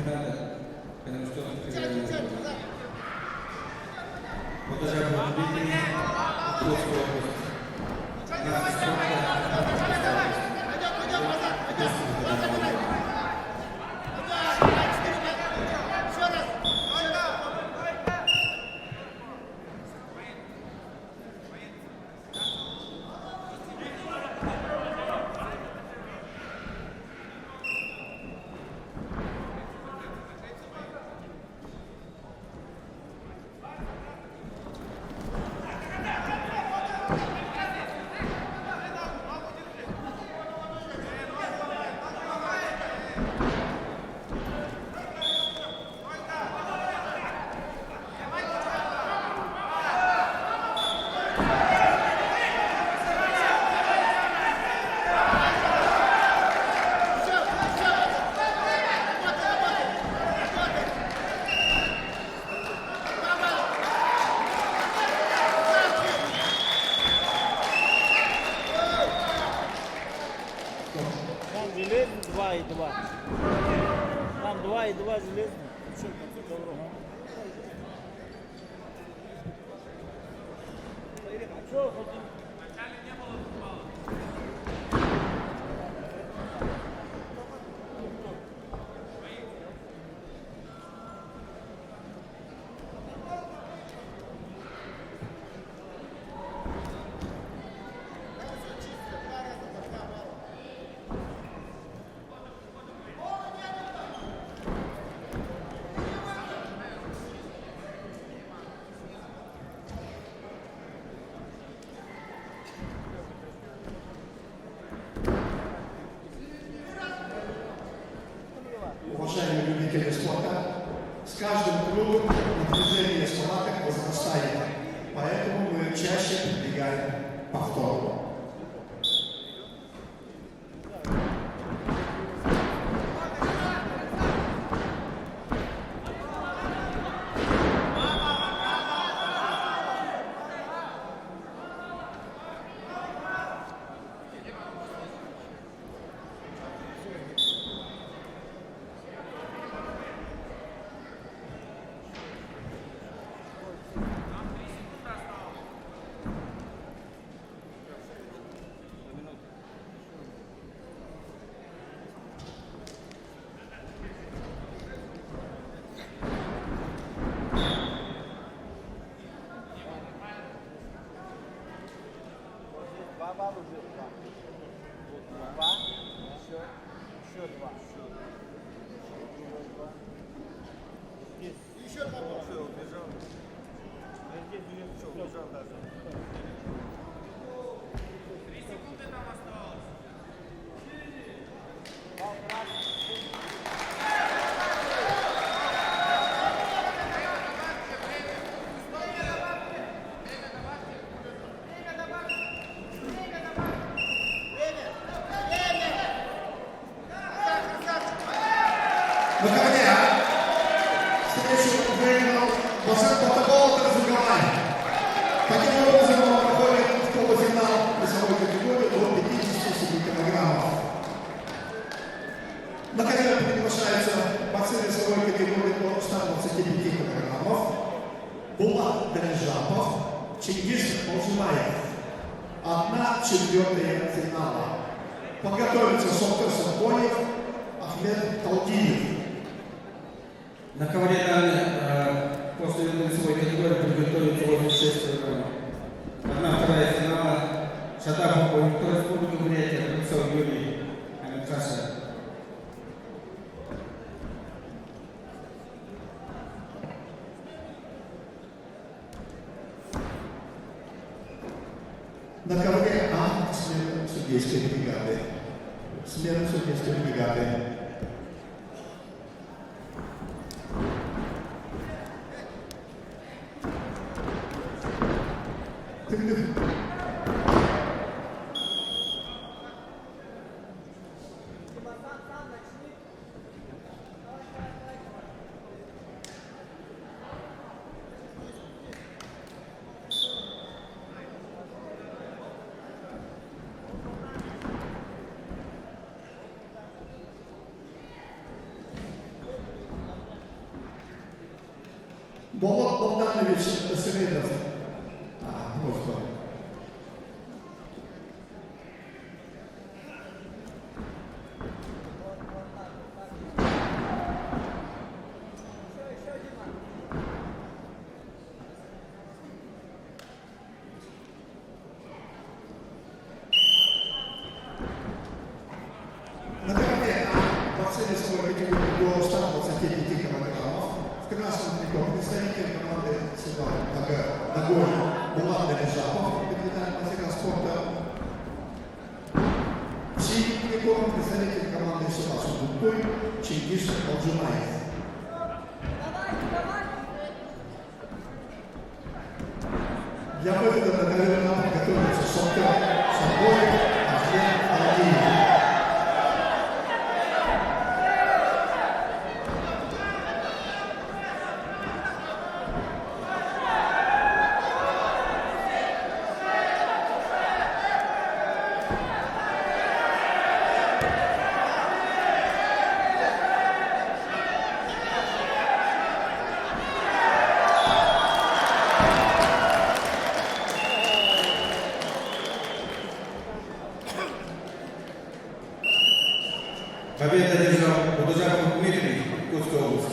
финале, потому что Подожди, Дмитрий, Курская область. Нас железный 2,2. Там 2,2 железный. Что там доброго? Что хотим? Уважаемые любители спорта, с каждым кругом напряжение в палатах возрастает, поэтому мы чаще прибегаем к повтору. Еще два. Все, убежал. Здесь убежал даже. 3 секунды там осталось. Встречу выиграл Башар Потапов Тарзугавай. Таким образом, он проходит в полуфинал весовой категории до 57 килограммов. На ковер приглашаются борцы весовой категории до 125 килограммов. Булат Дережапов, Чингис Молчимаев. 1/4 финала. Подготовиться Шоктар Сарконев, Ахмед Талгиев. на ковре после весовой категории приготовится 86 килограммов. 1/2 финала Шатапов Виктор Республика Бурятия, Кольцов Юрий Амитраша. На ковре А смена судейской бригады. Смена судейской бригады. Болот Богданович Семенов. Просьба. На КВТ борцы весовой категории до 125 килограммов. В красном трикот представитель команды Светлана Нагорный Булат Лежапов, капитан мастера спорта. В синем трикот представитель команды Севаш Дудкой Чингис Алджимаев. Для выхода на ковер готовится Сокер Сабоев, Ахмед Алиев. Победа одержал Будужаков Дмитрий, Иркутская область.